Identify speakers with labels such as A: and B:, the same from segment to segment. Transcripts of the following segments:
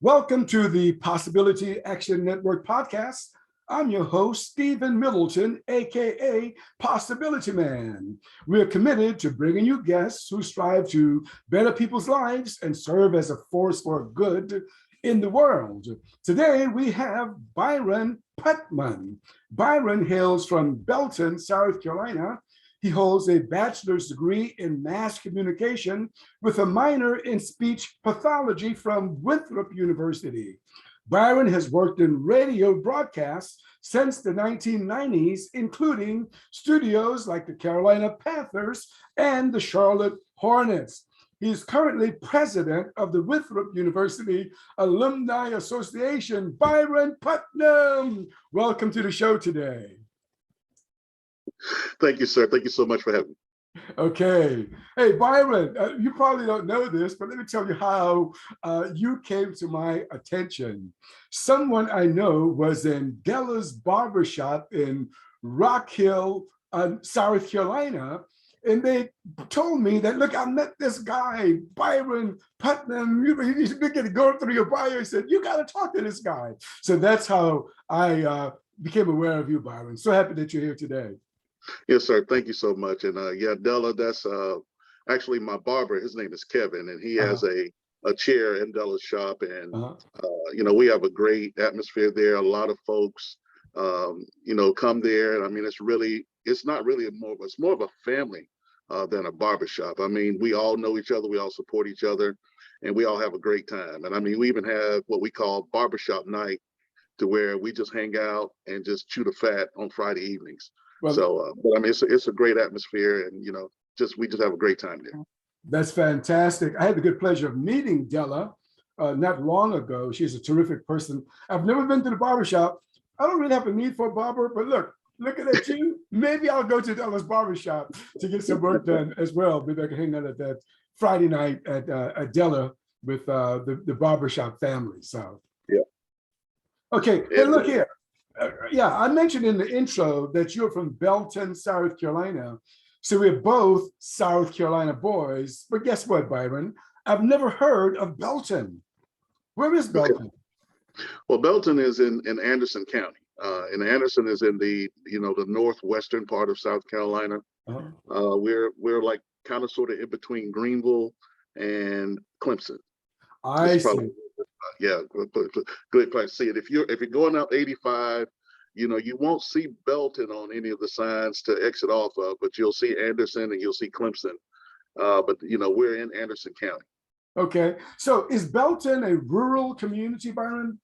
A: Welcome to the Possibility Action Network podcast. I'm your host, Stephen Middleton, aka Possibility Man. We're committed to bringing you guests who strive to better people's lives and serve as a force for good in the world. Today, we have Byron Putman. Byron hails from Belton, South Carolina. He holds a bachelor's degree in mass communication with a minor in speech pathology from Winthrop University. Byron has worked in radio broadcasts since the 1990s, including studios like the Carolina Panthers and the Charlotte Hornets. He is currently president of the Winthrop University Alumni Association. Byron Putman, welcome to the show today.
B: Thank you, sir. Thank you so much for having me.
A: Okay. Hey, Byron, you probably don't know this, but let me tell you how you came to my attention. Someone I know was in Della's barbershop in Rock Hill, South Carolina, and they told me that, look, I met this guy, Byron Putman. He's been going through your bio. He said, you got to talk to this guy. So that's how I became aware of you, Byron. So happy that you're here today.
B: Yes, sir. Thank you so much. And yeah, Della, that's actually my barber. His name is Kevin, and he has a chair in Della's shop. And, you know, we have a great atmosphere there. A lot of folks, you know, come there. And I mean, it's not really it's more of a family than a barbershop. I mean, we all know each other. We all support each other, and we all have a great time. And I mean, we even have what we call barbershop night, to where we just hang out and just chew the fat on Friday evenings. Well, so, but I mean, it's a great atmosphere, and you know, we just have a great time there.
A: That's fantastic. I had the good pleasure of meeting Della not long ago. She's a terrific person. I've never been to the barbershop. I don't really have a need for a barber, but looking at you, maybe I'll go to Della's barbershop to get some work done as well. Maybe I can hang out at that Friday night at Della with the barbershop family. So
B: yeah.
A: Okay, hey, look here. Yeah, I mentioned in the intro that you're from Belton, South Carolina. So we're both South Carolina boys. But guess what, Byron? I've never heard of Belton. Where is Belton?
B: Okay. Well, Belton is in Anderson County. And Anderson is in the northwestern part of South Carolina. We're like kind of sort of in between Greenville and Clemson.
A: I see.
B: Yeah, good place to see it. If you're going out 85, you know, you won't see Belton on any of the signs to exit off of, but you'll see Anderson and you'll see Clemson. But you know, we're in Anderson County.
A: Okay, so is Belton a rural community, Byron?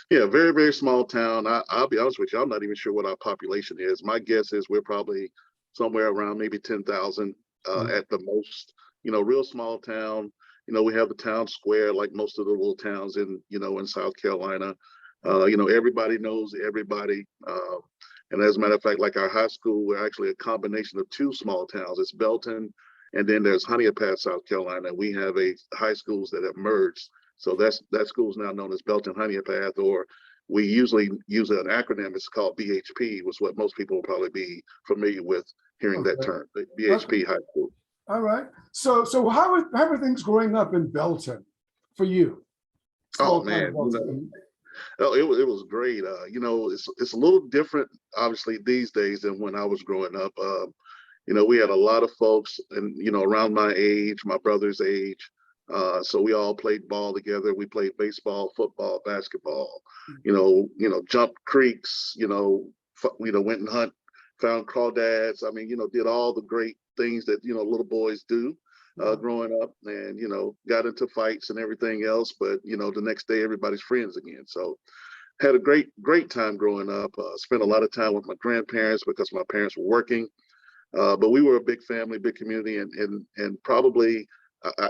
B: Yeah, very, very small town. I'll be honest with you, I'm not even sure what our population is. My guess is we're probably somewhere around maybe 10,000 at the most. You know, real small town. You know, we have the town square like most of the little towns in South Carolina. You know, everybody knows everybody. And as a matter of fact, like our high school, we're actually a combination of two small towns. It's Belton, and then there's Honeypath, South Carolina. We have high schools that have merged. So that school is now known as Belton Honeypath, or we usually use an acronym. It's called BHP, was what most people will probably be familiar with hearing that term, BHP High School.
A: All right. So how are things growing up in Belton for you?
B: Oh man, it was great. You know, it's a little different, obviously, these days than when I was growing up. You know, we had a lot of folks, and you know, around my age, my brother's age. So we all played ball together. We played baseball, football, basketball. You know, jumped creeks. You know, went and found crawdads. I mean, you know, did all the great things that little boys do growing up, and you know, got into fights and everything else. But you know, the next day everybody's friends again. So had a great time growing up. Spent a lot of time with my grandparents because my parents were working. But we were a big family, big community, and probably I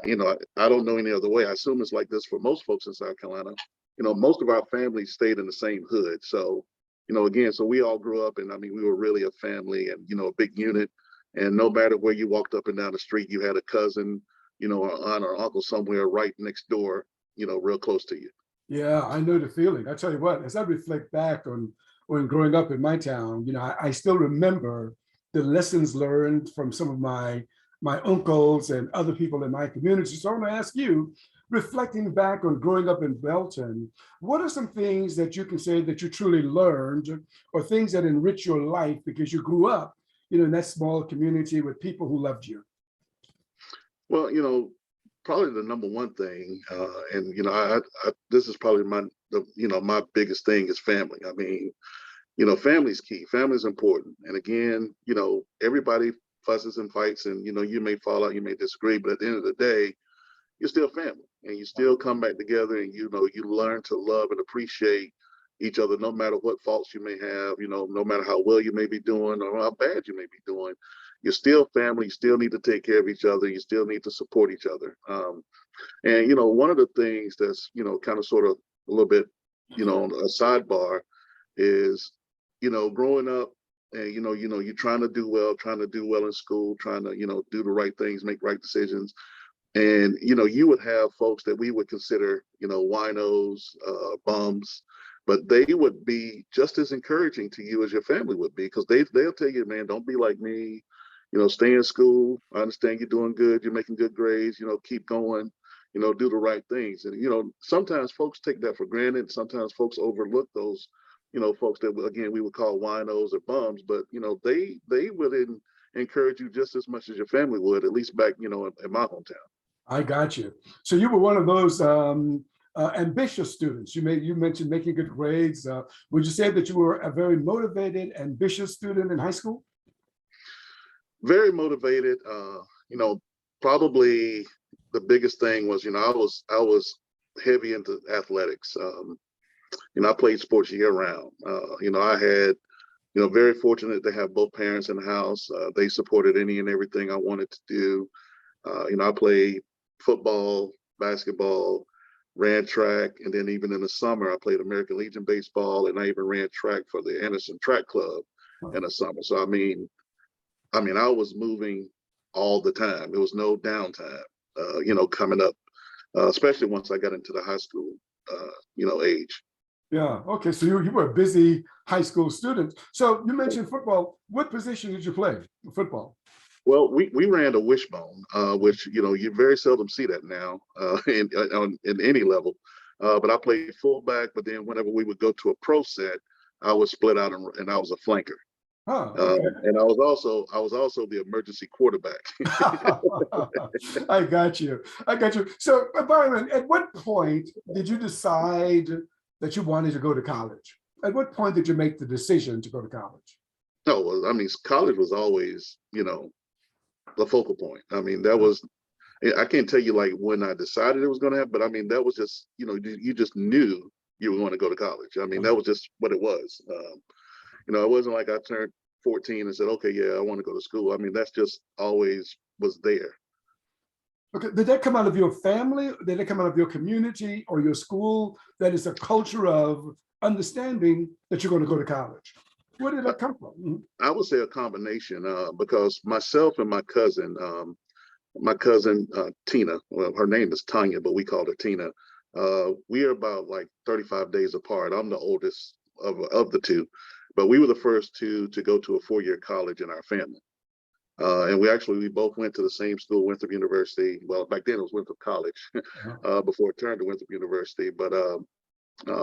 B: don't know any other way. I assume it's like this for most folks in South Carolina. You know, most of our families stayed in the same hood. So you know, again, so we all grew up, and I mean, we were really a family, and you know, a big unit. And no matter where you walked up and down the street, you had a cousin, you know, or aunt or uncle somewhere right next door, you know, real close to you.
A: Yeah, I know the feeling. I tell you what, as I reflect back on when growing up in my town, you know, I still remember the lessons learned from some of my uncles and other people in my community. So I want to ask you, reflecting back on growing up in Belton, what are some things that you can say that you truly learned or things that enrich your life because you grew up, in that small community with people who loved you?
B: Well, probably the number one thing, and this is probably my biggest thing is family. I mean, family's key. Family's important. And again, everybody fusses and fights, and you may fall out, you may disagree, but at the end of the day, you're still family, and you still come back together, and you learn to love and appreciate each other, no matter what faults you may have, no matter how well you may be doing or how bad you may be doing. You're still family. You still need to take care of each other. You still need to support each other. And one of the things that's kind of sort of a little bit on a sidebar is growing up, and you're trying to do well in school, trying to do the right things, make right decisions. And you would have folks that we would consider winos, bums, but they would be just as encouraging to you as your family would be, because they'll tell you, man, don't be like me, stay in school. I understand you're doing good, you're making good grades, keep going, do the right things. And sometimes folks take that for granted. Sometimes folks overlook those folks that, again, we would call winos or bums, but they would encourage you just as much as your family would, at least back in my hometown.
A: I got you. So you were one of those ambitious students. You mentioned making good grades. Would you say that you were a very motivated, ambitious student in high school?
B: Very motivated. Probably the biggest thing was, I was heavy into athletics. I played sports year round. I had, very fortunate to have both parents in the house. They supported any and everything I wanted to do. I played football, basketball, ran track, and then even in the summer, I played American Legion baseball, and I even ran track for the Anderson Track Club in the summer. So I mean, I was moving all the time. There was no downtime, coming up, especially once I got into the high school, age.
A: Yeah. Okay. So you were a busy high school student. So you mentioned football. What position did you play in football?
B: Well, we ran a wishbone, which you very seldom see that now in any level. But I played fullback. But then whenever we would go to a pro set, I was split out and I was a flanker.
A: Oh, okay.
B: And I was also the emergency quarterback.
A: I got you. So, Byron, at what point did you decide that you wanted to go to college? At what point did you make the decision to go to college?
B: No, well, college was always, the focal point. That was, I can't tell you like when I decided it was going to happen, but that was just, you just knew you were going to go to college. That was just what it was. It wasn't like I turned 14 and said, okay, yeah, I want to go to school. That's just always was there.
A: Okay, did that come out of your family? Did it come out of your community or your school? That is a culture of understanding that you're going to go to college. Where did that come from? Mm-hmm.
B: I would say a combination, because myself and my cousin Tina, well, her name is Tanya, but we called her Tina. We are about like 35 days apart. I'm the oldest of the two, but we were the first two to go to a 4-year college in our family. And we both went to the same school, Winthrop University. Well, back then it was Winthrop College, before it turned to Winthrop University. But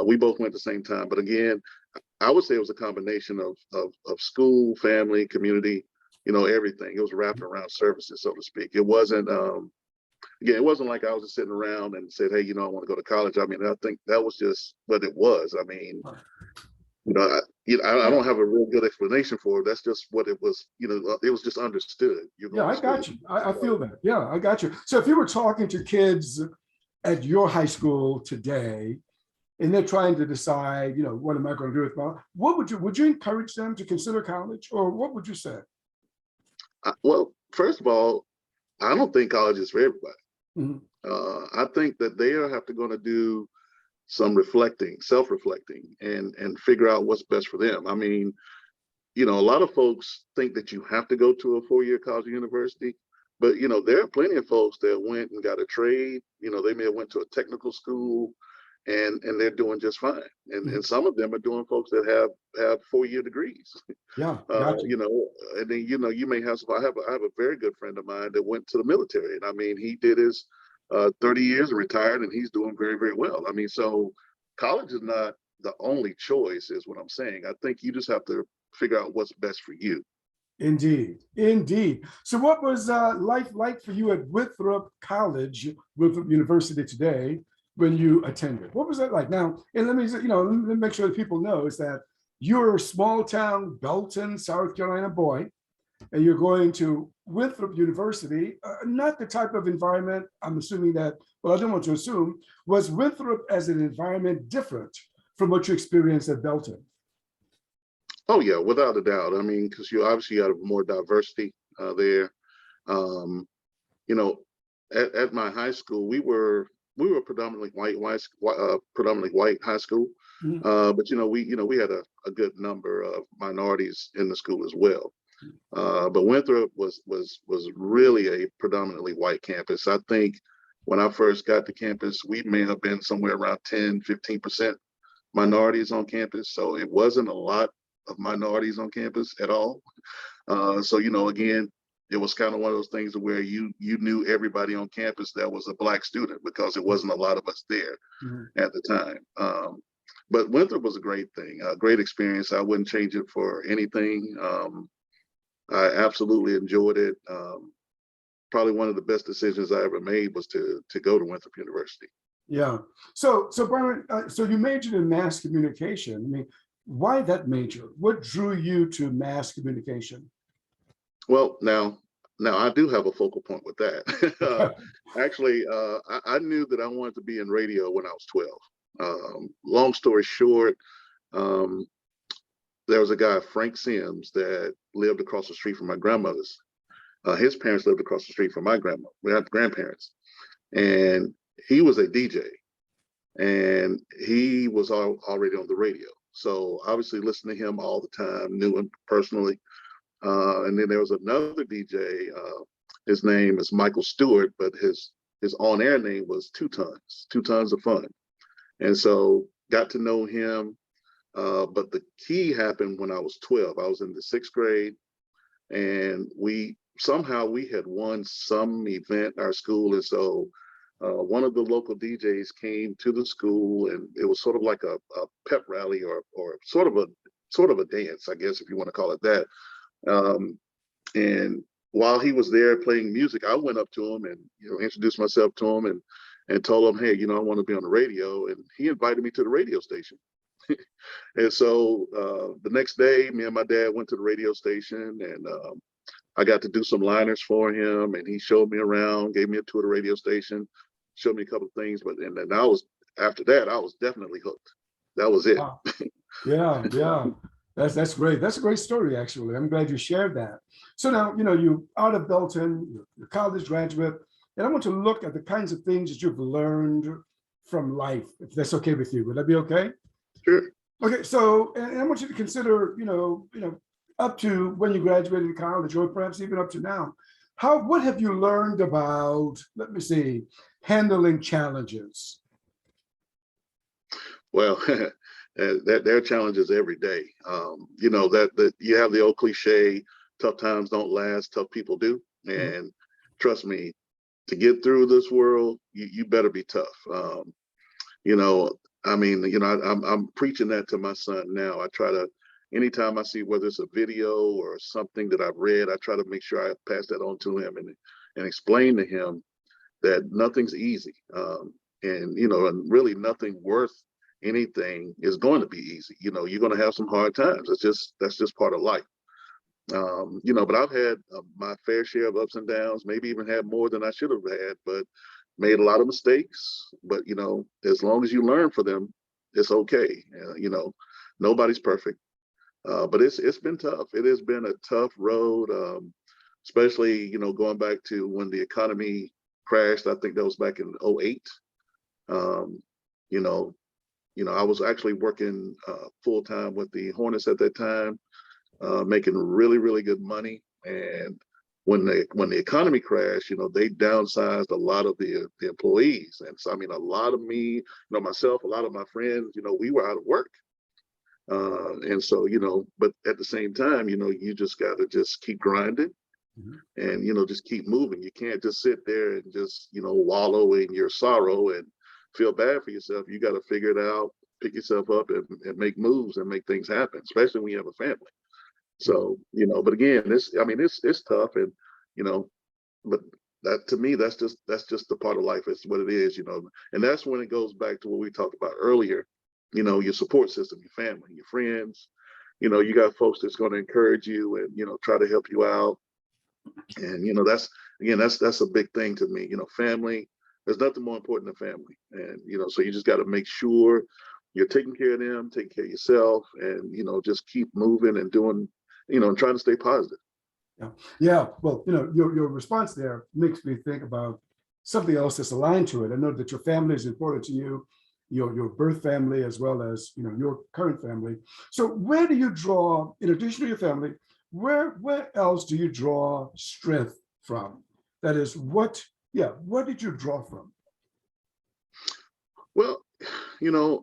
B: we both went at the same time. But again, I would say it was a combination of school, family, community, everything. It was wrapped around services, so to speak. It wasn't, again, it wasn't like I was just sitting around and said, hey, I want to go to college. I think that was just what it was. I don't have a real good explanation for it. That's just what it was. It was just understood.
A: Yeah, I got you. I feel that. Yeah, I got you. So if you were talking to kids at your high school today, and they're trying to decide, what am I going to do with my, would you encourage them to consider college, or what would you say?
B: Well, first of all, I don't think college is for everybody. Mm-hmm. I think that they have to going to do some self-reflecting, and figure out what's best for them. A lot of folks think that you have to go to a 4-year college or university, but there are plenty of folks that went and got a trade. They may have went to a technical school, and they're doing just fine. And some of them are doing folks that have 4-year degrees.
A: Yeah,
B: gotcha. And then you may have I have a very good friend of mine that went to the military, and he did his 30 years and retired, and he's doing very, very well. I mean, so college is not the only choice, is what I'm saying. I think you just have to figure out what's best for you.
A: Indeed, indeed. So what was life like for you at Winthrop College, Winthrop University today, when you attended? What was that like? Now, and let me make sure that people know is that you're a small town Belton, South Carolina boy, and you're going to Winthrop University, not the type of environment, I'm assuming that, well, I don't want to assume, was Winthrop as an environment different from what you experienced at Belton?
B: Oh yeah, without a doubt. I mean, because you obviously got more diversity there. Um, you know, at my high school, we were predominantly predominantly white high school.
A: Mhm.
B: But we had a good number of minorities in the school as well. But Winthrop was really a predominantly white campus. I think when I first got to campus, we may have been somewhere around 10-15% minorities on campus. So it wasn't a lot of minorities on campus at all. So again, it was kind of one of those things where you knew everybody on campus that was a Black student, because it wasn't a lot of us there at the time. But Winthrop was a great thing, a great experience. I wouldn't change it for anything. I absolutely enjoyed it. Probably one of the best decisions I ever made was to go to Winthrop University.
A: Yeah. So Byron, so you majored in mass communication. I mean, why that major? What drew you to mass communication?
B: Well, now I do have a focal point with that. Actually, I knew that I wanted to be in radio when I was 12. Long story short, there was a guy, Frank Sims, that lived across the street from my grandmother's. His parents lived across the street from my grandparents, and he was a DJ, and he was already on the radio. So obviously listened to him all the time, knew him personally. And then there was another DJ. His name is Michael Stewart, but his on-air name was Two Tons of Fun. And so got to know him. But the key happened when I was 12. I was in the 6th grade, and we had won some event in our school. And so one of the local DJs came to the school, and it was sort of like a pep rally or sort of a dance, I guess, if you want to call it that. And while he was there playing music, I went up to him and introduced myself to him and told him, hey, I want to be on the radio. And he invited me to the radio station. And so the next day, me and my dad went to the radio station, and I got to do some liners for him, and he showed me around, gave me a tour of the radio station, showed me a couple of things. And then after that, I was definitely hooked. That was it.
A: Wow. Yeah. That's great. That's a great story, actually. I'm glad you shared that. So now, you out of Belton, you're a college graduate, and I want to look at the kinds of things that you've learned from life, if that's okay with you. Would that be okay?
B: Sure.
A: Okay, so, and I want you to consider, up to when you graduated college, or perhaps even up to now, what have you learned about, let me see, handling challenges?
B: Well, there are challenges every day. That you have the old cliche, tough times don't last, tough people do. And trust me, to get through this world, you better be tough. I'm preaching that to my son now. I try to, anytime I see whether it's a video or something that I've read, I try to make sure I pass that on to him and explain to him that nothing's easy. And really nothing worth anything is going to be easy. You're going to have some hard times. That's just part of life. But I've had my fair share of ups and downs, maybe even had more than I should have had, but made a lot of mistakes. But, as long as you learn from them, it's okay. Nobody's perfect. But it's been tough. It has been a tough road, especially, going back to when the economy crashed. I think that was back in 2008. I was actually working full time with the Hornets at that time, making really, really good money. And when the economy crashed, they downsized a lot of the employees. And so, a lot of me, myself, a lot of my friends, we were out of work. And so, but at the same time, you just got to just keep grinding, and, just keep moving. You can't just sit there and just, wallow in your sorrow and feel bad for yourself. You got to figure it out, pick yourself up and make moves and make things happen, especially when you have a family. So, but again, it's tough, and, but that, to me, that's just the part of life. It's what it is, and that's when it goes back to what we talked about earlier, your support system, your family, your friends, you got folks that's going to encourage you and, try to help you out. And, that's a big thing to me, family. There's nothing more important than family. And, so you just got to make sure you're taking care of them, taking care of yourself, and, just keep moving and doing, and trying to stay positive.
A: Yeah. Well, your response there makes me think about something else that's aligned to it. I know that your family is important to you, your birth family, as well as, your current family. So where do you draw, in addition to your family, where else do you draw strength from? That is, what did you draw from?
B: Well,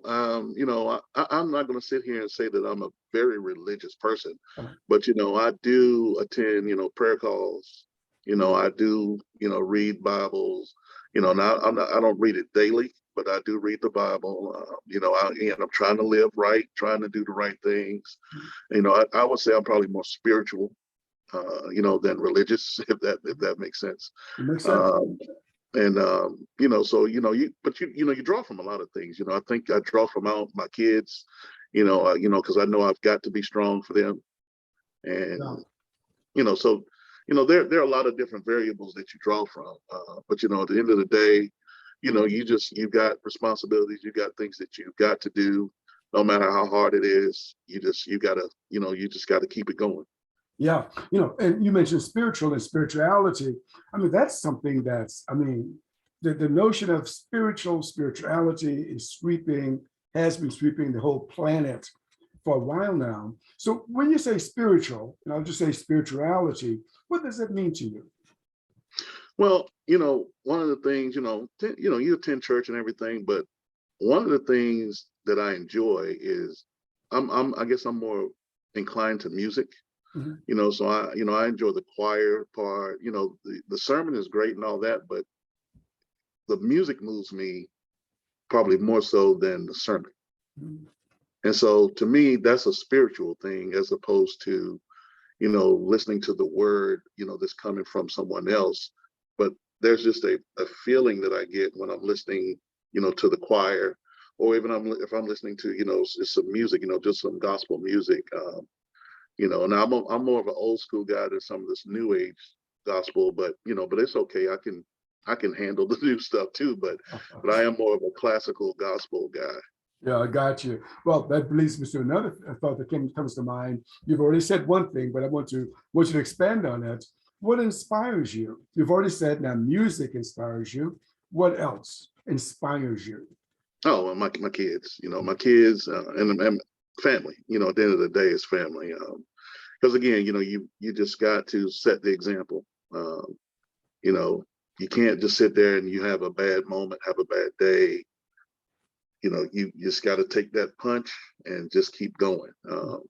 B: I'm not going to sit here and say that I'm a very religious person, but, I do attend, prayer calls. I do, read Bibles, now I don't read it daily, but I do read the Bible. I'm trying to live right, trying to do the right things. I would say I'm probably more spiritual, than religious, if that makes sense.
A: It makes sense.
B: You draw from a lot of things. I think I draw from my kids, because I know I've got to be strong for them. And, there are a lot of different variables that you draw from. But, at the end of the day, you've got responsibilities, you've got things that you've got to do, no matter how hard it is. You just got to keep it going.
A: Yeah, and you mentioned spiritual and spirituality. That's something that's, the notion of spirituality has been sweeping the whole planet for a while now. So when you say spiritual, and I'll just say spirituality, what does that mean to you?
B: Well, one of the things, you attend church and everything, but one of the things that I enjoy is I guess I'm more inclined to music. So I enjoy the choir part. The sermon is great and all that, but the music moves me probably more so than the sermon. And so to me, that's a spiritual thing, as opposed to, listening to the word, that's coming from someone else. But there's just a feeling that I get when I'm listening, to the choir, or even if I'm listening to, some music, just some gospel music. And I'm more of an old school guy than some of this new age gospel, but it's okay. I can handle the new stuff too, but I am more of a classical gospel guy.
A: Yeah, I got you. Well, that leads me to another thought that comes to mind. You've already said one thing, but I want you to expand on it. What inspires you? You've already said now music inspires you. What else inspires you?
B: Oh, well, my kids. My kids and family. At the end of the day, it's family. Because again, you just got to set the example. You can't just sit there and you have a bad moment, have a bad day. You just got to take that punch and just keep going. So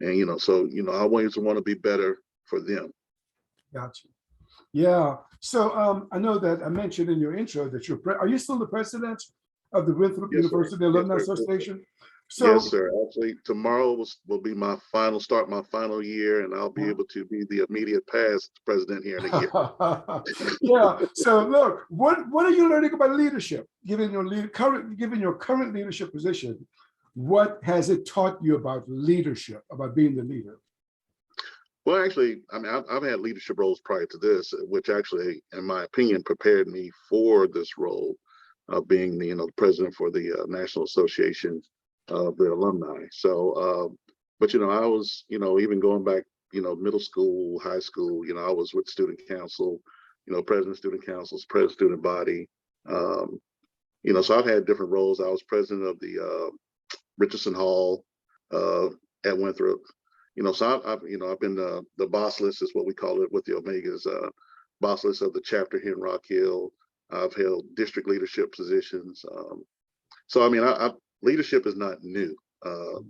B: I always want to be better for them.
A: Gotcha. Yeah. So I know that I mentioned in your intro that are you still the president of the Winthrop University Alumni Association? So,
B: yes, sir. Actually, tomorrow will be my final year, and I'll be able to be the immediate past president here in a year.
A: Yeah. So, look, what are you learning about leadership? Given your current leadership position, what has it taught you about leadership, about being the leader?
B: Well, actually, I've had leadership roles prior to this, which actually, in my opinion, prepared me for this role of being the president for the National Association of the Alumni. So, but I was, even going back, middle school, high school, I was with student council, president student councils, president student body. So I've had different roles. I was president of the Richardson Hall at Winthrop. So I've been the boss list is what we call it with the Omegas, boss list of the chapter here in Rock Hill. I've held district leadership positions. So leadership is not new,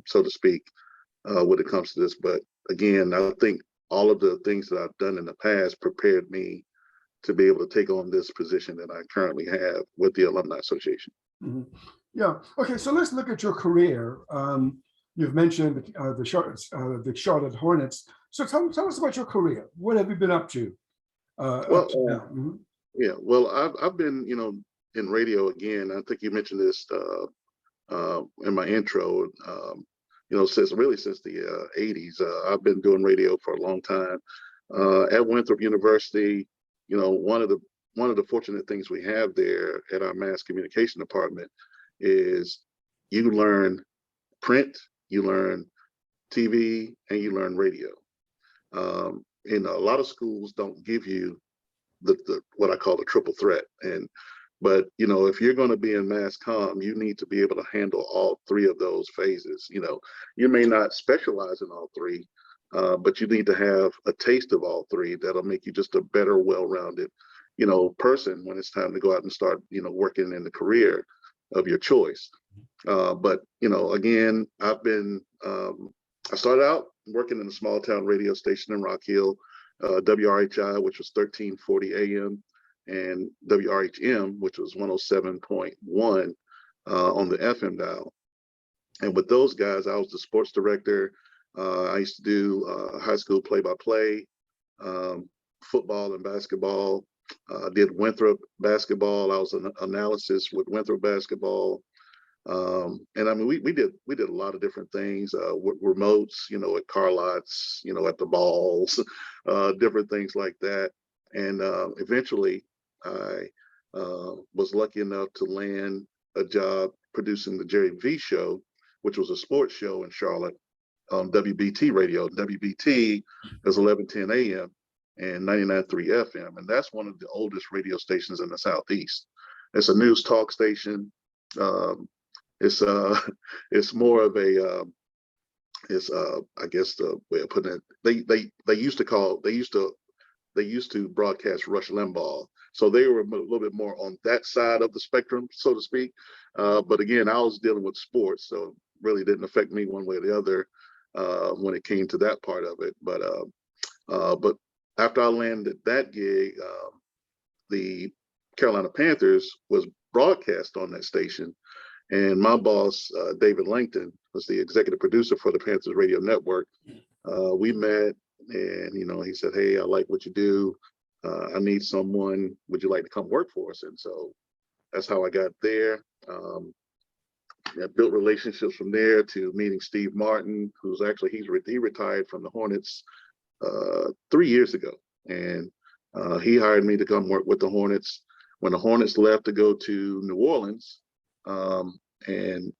B: so to speak, when it comes to this. But again, I think all of the things that I've done in the past prepared me to be able to take on this position that I currently have with the Alumni Association.
A: Mhm. Yeah. Okay. So let's look at your career. You've mentioned the Charlotte Hornets. So tell us about your career. What have you been up to?
B: Well,
A: Up to now? Mhm.
B: yeah. Well, I've been, in radio again. I think you mentioned this in my intro. Since the '80s, I've been doing radio for a long time. At Winthrop University, one of the fortunate things we have there at our mass communication department is you learn print, you learn TV, and you learn radio. And a lot of schools don't give you the what I call the triple threat. But if you're going to be in mass comm, you need to be able to handle all three of those phases. You may not specialize in all three, but you need to have a taste of all three. That'll make you just a better, well-rounded, person when it's time to go out and start, working in the career of your choice. But again, I started out working in a small town radio station in Rock Hill, WRHI, which was 1340 AM, and WRHM, which was 107.1 on the FM dial. And with those guys, I was the sports director. I used to do high school play-by-play, football and basketball. Did Winthrop basketball. I was an analysis with Winthrop basketball. And I mean, we did a lot of different things with remotes, at car lots, at the balls, different things like that. And eventually I was lucky enough to land a job producing the Jerry V Show, which was a sports show in Charlotte on WBT radio. WBT is 1110 AM and 99.3 FM. And that's one of the oldest radio stations in the Southeast. It's a news talk station. It's more of a I guess the way of putting it, they used to broadcast Rush Limbaugh, so they were a little bit more on that side of the spectrum, so to speak. But again, I was dealing with sports, so it really didn't affect me one way or the other when it came to that part of it. But after I landed that gig, the Carolina Panthers was broadcast on that station. And my boss, David Langton, was the executive producer for the Panthers Radio Network. We met, and he said, "Hey, I like what you do. I need someone. Would you like to come work for us?" And so that's how I got there. I built relationships from there to meeting Steve Martin, who's actually he retired from the Hornets 3 years ago, and he hired me to come work with the Hornets. When the Hornets left to go to New Orleans. And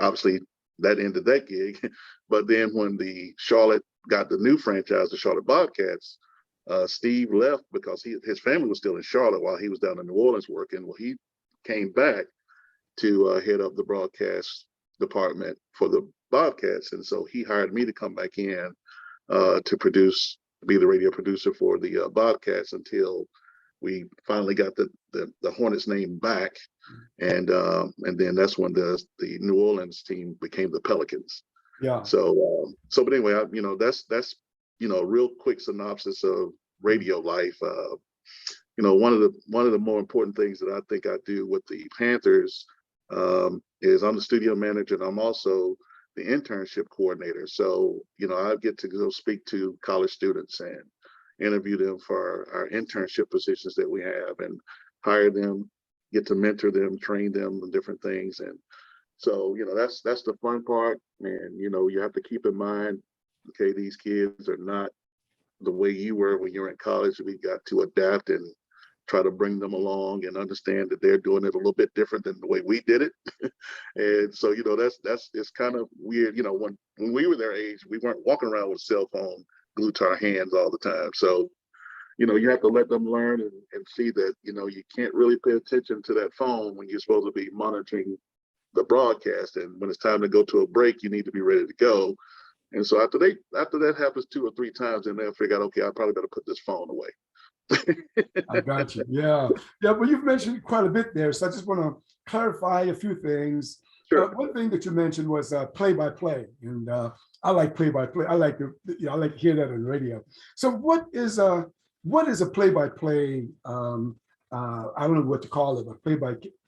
B: obviously that ended that gig. But then when the Charlotte got the new franchise, the Charlotte Bobcats, Steve left because his family was still in Charlotte while he was down in New Orleans working. Well, he came back to head up the broadcast department for the Bobcats, and so he hired me to come back in to be the radio producer for the Bobcats until we finally got the Hornets name back, and then that's when the New Orleans team became the Pelicans.
A: Yeah.
B: So but anyway, that's real quick synopsis of radio life. One of the more important things that I think I do with the Panthers is I'm the studio manager, and I'm also the internship coordinator. So I get to go speak to college students and interview them for our internship positions that we have, and hire them, get to mentor them, train them on different things. And so, that's the fun part. And, you have to keep in mind, okay, these kids are not the way you were when you were in college. We got to adapt and try to bring them along and understand that they're doing it a little bit different than the way we did it. And so, it's kind of weird. When we were their age, we weren't walking around with a cell phone glued to our hands all the time. So, you have to let them learn and see that, you can't really pay attention to that phone when you're supposed to be monitoring the broadcast. And when it's time to go to a break, you need to be ready to go. And so after that happens 2 or 3 times, then they'll figure out, okay, I probably better put this phone away.
A: I got you. Yeah. Well, you've mentioned quite a bit there, so I just want to clarify a few things.
B: Sure.
A: one thing that you mentioned was play-by-play, and I like play-by-play. I like to hear that on the radio. So what is a play-by-play? I don't know what to call it, a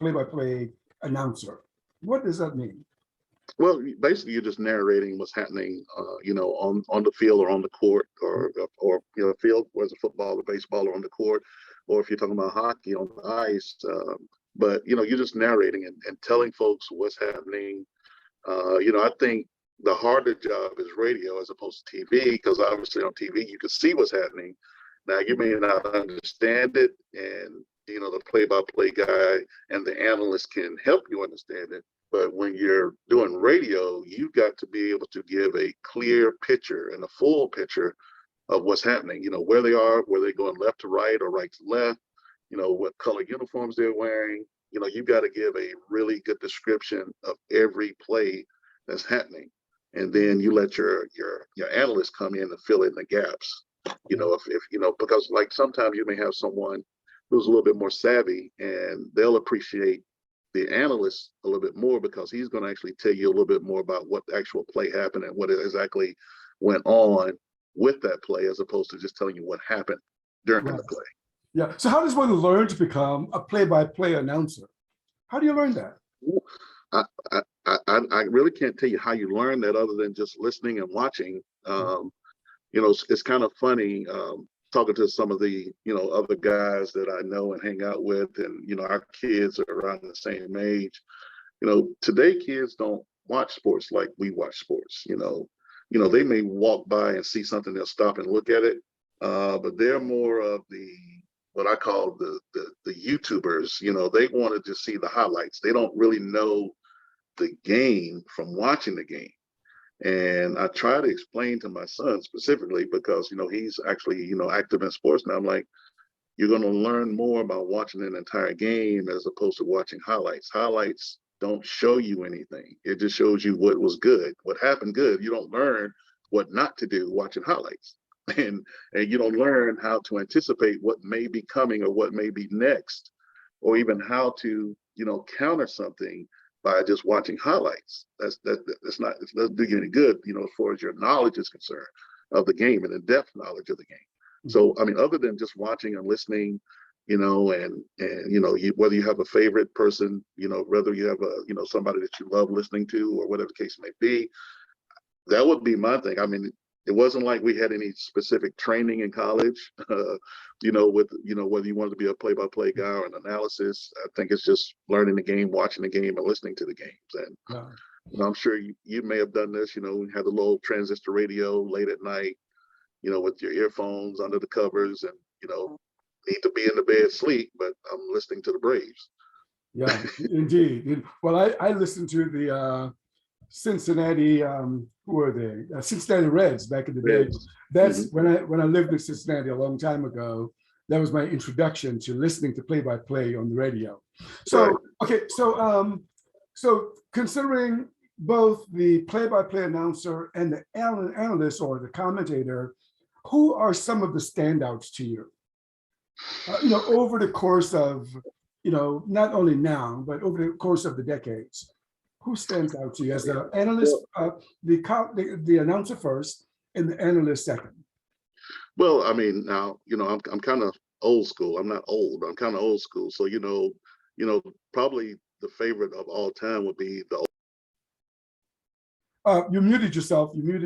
A: play-by-play announcer. What does that mean?
B: Well, basically, you're just narrating what's happening, on the field or on the court, or field, whether it's football or baseball, or on the court, or if you're talking about hockey on the ice. But you're just narrating and telling folks what's happening. I think the harder job is radio as opposed to TV, because obviously on TV you can see what's happening. Now you may not understand it, and the play-by-play guy and the analyst can help you understand it. But when you're doing radio, you've got to be able to give a clear picture and a full picture of what's happening, where they are, where they're going left to right or right to left, what color uniforms they're wearing. You've got to give a really good description of every play that's happening. And then you let your analysts come in and fill in the gaps, if because like sometimes you may have someone who's a little bit more savvy, and they'll appreciate the analyst a little bit more, because he's going to actually tell you a little bit more about what the actual play happened and what exactly went on with that play, as opposed to just telling you what happened during the play.
A: Yeah. So how does one learn to become a play-by-play announcer? How do you learn that?
B: I really can't tell you how you learn that, other than just listening and watching. It's kind of funny talking to some of the other guys that I know and hang out with, and our kids are around the same age. Today kids don't watch sports like we watch sports. They may walk by and see something, they'll stop and look at it, but they're more of what I call the YouTubers. They want to just see the highlights. They don't really know the game from watching the game. And I try to explain to my son specifically, because he's actually active in sports now. I'm like, you're going to learn more about watching an entire game as opposed to watching highlights. Highlights don't show you anything. It just shows you what was good, what happened good. You don't learn what not to do watching highlights. And you don't learn how to anticipate what may be coming or what may be next, or even how to counter something by just watching highlights. It doesn't do you any good, as far as your knowledge is concerned of the game and in-depth knowledge of the game. So I mean, other than just watching and listening, and whether you have a favorite person, whether you have somebody that you love listening to, or whatever the case may be, that would be my thing. I mean, it wasn't like we had any specific training in college, with whether you wanted to be a play-by-play guy or an analysis. I think it's just learning the game, watching the game, and listening to the games. And I'm sure you may have done this. We had a little transistor radio late at night, with your earphones under the covers, and need to be in the bed sleep, but I'm listening to the Braves.
A: Yeah, indeed. Well, I listened to the Cincinnati, who were they? Cincinnati Reds back in the day. That's when I lived in Cincinnati a long time ago. That was my introduction to listening to play-by-play on the radio. So, okay, so considering both the play-by-play announcer and the analyst or the commentator, who are some of the standouts to you? Over the course of, not only now, but over the course of the decades. Who stands out to you as the analyst, the announcer first, and the analyst second?
B: Well, I mean, now I'm kind of old school. I'm not old, but I'm kind of old school. So probably the favorite of all time would be the.
A: You muted yourself. You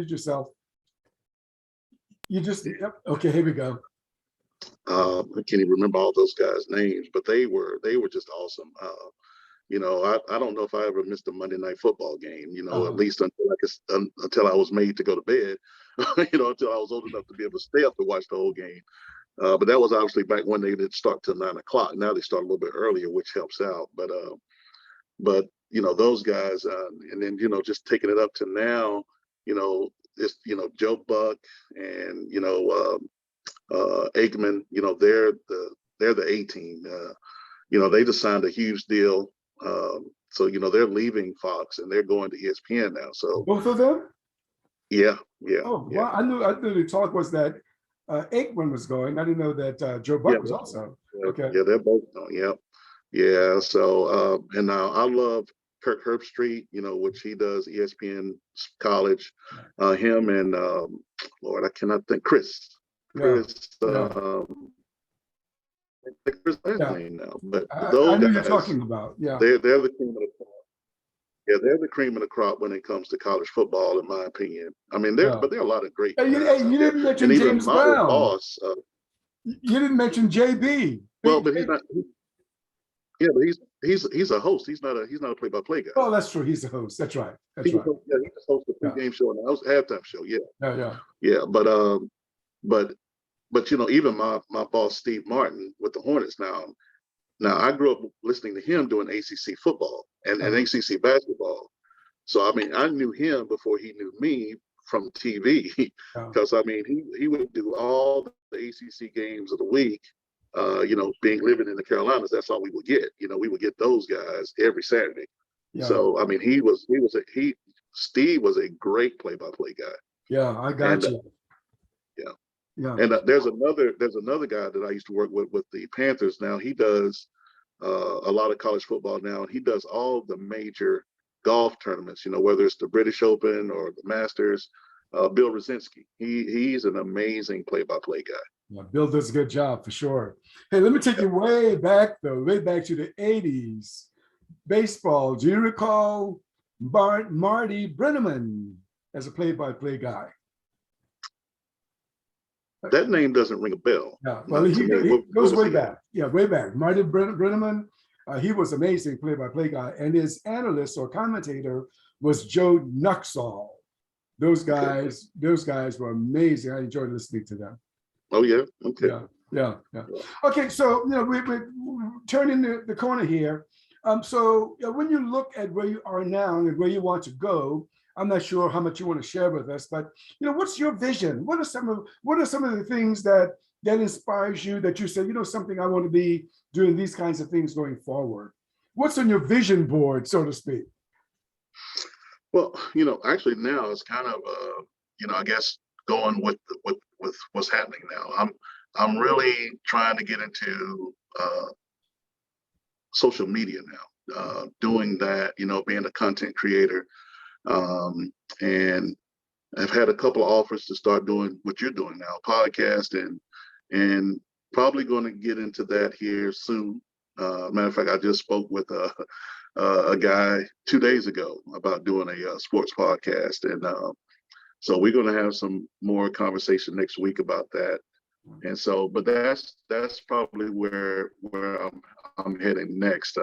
A: just yep. Okay. Here we go.
B: I can't even remember all those guys' names, but they were just awesome. I don't know if I ever missed a Monday Night Football game, at least until I was made to go to bed, until I was old enough to be able to stay up to watch the whole game. But that was obviously back when they didn't start till 9 o'clock. Now they start a little bit earlier, which helps out. But those guys, and then, just taking it up to now, it's, Joe Buck and, Aikman, they're the A team. They just signed a huge deal. So they're leaving Fox and they're going to ESPN now. So
A: both of them?
B: Yeah.
A: Oh, yeah. Well, I knew the talk was that Aikman was going. I didn't know that Joe Buck was also.
B: Okay. Yeah, they're both going. Yeah. So and now I love Kirk Herbstreit, which he does ESPN College. Him and Lord, I cannot think. Chris.
A: Yeah.
B: Chris last
A: Yeah.
B: name now, but
A: I
B: those
A: know
B: guys,
A: you're talking about. Yeah.
B: they're the cream of the crop. Yeah, they're the cream of the crop when it comes to college football, in my opinion. I mean, but there are a lot of great
A: Hey,
B: guys out
A: you
B: there.
A: didn't mention
B: And even
A: James
B: my old
A: Brown.
B: boss.
A: You didn't mention JB.
B: Well, but he's not. Yeah, but he's a host. He's not a play-by-play guy.
A: Oh, that's true. He's a host. That's right. That's right.
B: Yeah, he just hosts a pre-game show and a halftime show. Yeah. Yeah. But even my boss Steve Martin with the Hornets now. Now I grew up listening to him doing ACC football and ACC basketball. So I mean, I knew him before he knew me from TV, because I mean he would do all the ACC games of the week. Living in the Carolinas, that's all we would get. We would get those guys every Saturday. Yeah. So I mean, Steve was a great play-by-play guy.
A: Yeah, I got you.
B: Yeah. And there's another guy that I used to work with the Panthers. Now he does a lot of college football now, and he does all the major golf tournaments. Whether it's the British Open or the Masters. Bill Rosinski. He's an amazing play-by-play guy.
A: Yeah, Bill does a good job for sure. Hey, let me take you way back to the 80s. Baseball. Do you recall Marty Brennaman as a play-by-play guy?
B: That name doesn't ring a bell.
A: Yeah, well, he goes way back. Yeah, way back. Marty Brennaman, he was amazing play-by-play guy, and his analyst or commentator was Joe Nuxall. Those guys were amazing. I enjoyed listening to them.
B: Oh yeah. Okay.
A: Yeah. Okay, so we're turning the corner here. So when you look at where you are now and where you want to go, I'm not sure how much you want to share with us, but what's your vision? What are some of the things that inspires you, that you say, something I want to be doing these kinds of things going forward? What's on your vision board, so to speak?
B: Well, actually now it's kind of I guess going with what's happening now. I'm really trying to get into social media now, doing that, being a content creator. And I've had a couple of offers to start doing what you're doing now, podcast, and probably going to get into that here soon. Matter of fact, I just spoke with a guy 2 days ago about doing a sports podcast, and so we're going to have some more conversation next week about that. And so, but that's probably where I'm heading next.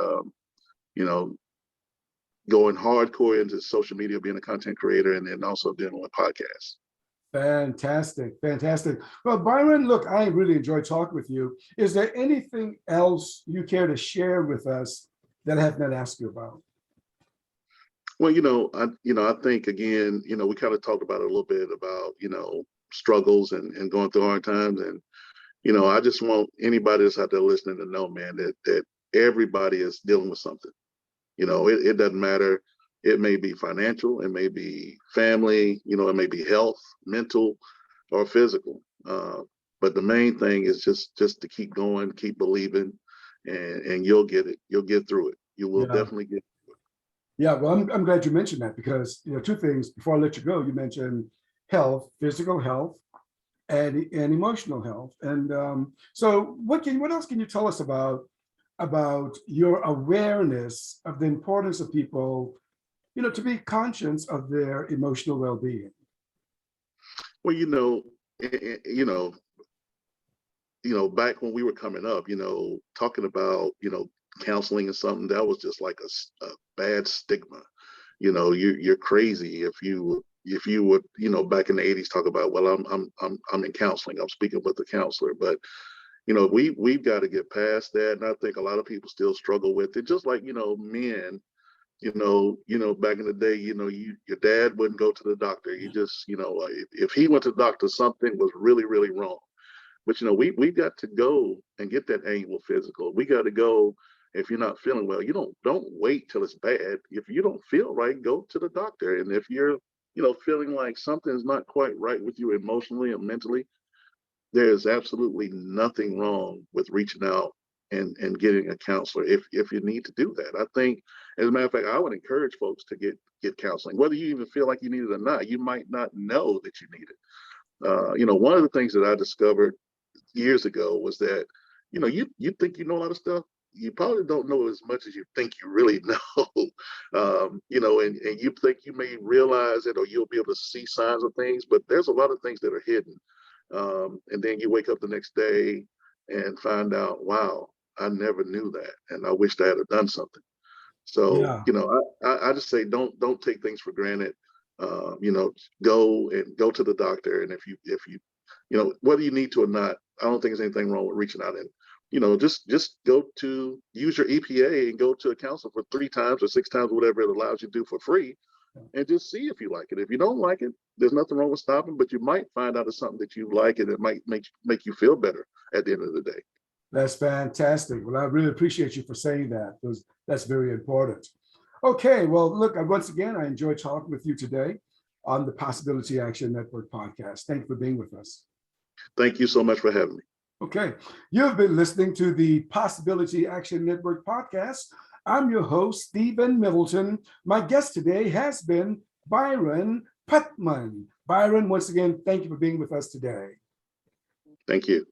B: Going hardcore into social media, being a content creator, and then also dealing with podcasts.
A: Fantastic. Well, Byron, look, I really enjoyed talking with you. Is there anything else you care to share with us that I have not asked you about?
B: Well, I think again, we kind of talked about it a little bit about, struggles and going through hard times. And, I just want anybody that's out there listening to know, man, that everybody is dealing with something. It doesn't matter. It may be financial, it may be family, it may be health, mental or physical. But the main thing is just to keep going, keep believing, and you'll get it. You'll get through it. You will definitely get through it.
A: Yeah, well, I'm glad you mentioned that, because two things before I let you go. You mentioned health, physical health, and emotional health. And so what else can you tell us about your awareness of the importance of people, to be conscious of their emotional well-being?
B: Well, back when we were coming up, talking about, counseling and something, that was just like a bad stigma. You're crazy if you would, back in the 80s talk about, well, I'm in counseling, I'm speaking with a counselor. But we've got to get past that, and I think a lot of people still struggle with it. Just like men, back in the day, your dad wouldn't go to the doctor. You just, if he went to the doctor, something was really, really wrong. But we got to go and get that annual physical. We got to go. If you're not feeling well, you don't wait till it's bad. If you don't feel right, go to the doctor. And if you're feeling like something's not quite right with you emotionally or mentally, there's absolutely nothing wrong with reaching out and getting a counselor if you need to do that. I think, as a matter of fact, I would encourage folks to get counseling, whether you even feel like you need it or not. You might not know that you need it. One of the things that I discovered years ago was that, you think you know a lot of stuff. You probably don't know as much as you think you really know. And you think you may realize it, or you'll be able to see signs of things, but there's a lot of things that are hidden. And then you wake up the next day and find out, wow, I never knew that, and I wished I had done something. So,
A: Yeah.
B: I just say don't take things for granted. Go to the doctor, and if you whether you need to or not, I don't think there's anything wrong with reaching out and just go to use your EPA and go to a counselor for 3 times or 6 times, whatever it allows you to do for free, and just see if you like it. If you don't like it, there's nothing wrong with stopping, but you might find out it's something that you like, and it might make you feel better at the end of the day.
A: That's fantastic. Well, I really appreciate you for saying that, because that's very important. Okay, well, look, once again, I enjoyed talking with you today on the Possibility Action Network podcast. Thank you for being with us.
B: Thank you so much for having me.
A: Okay, you've been listening to the Possibility Action Network podcast. I'm your host, Stephen Middleton. My guest today has been Byron Putman. Byron, once again, thank you for being with us today.
B: Thank you.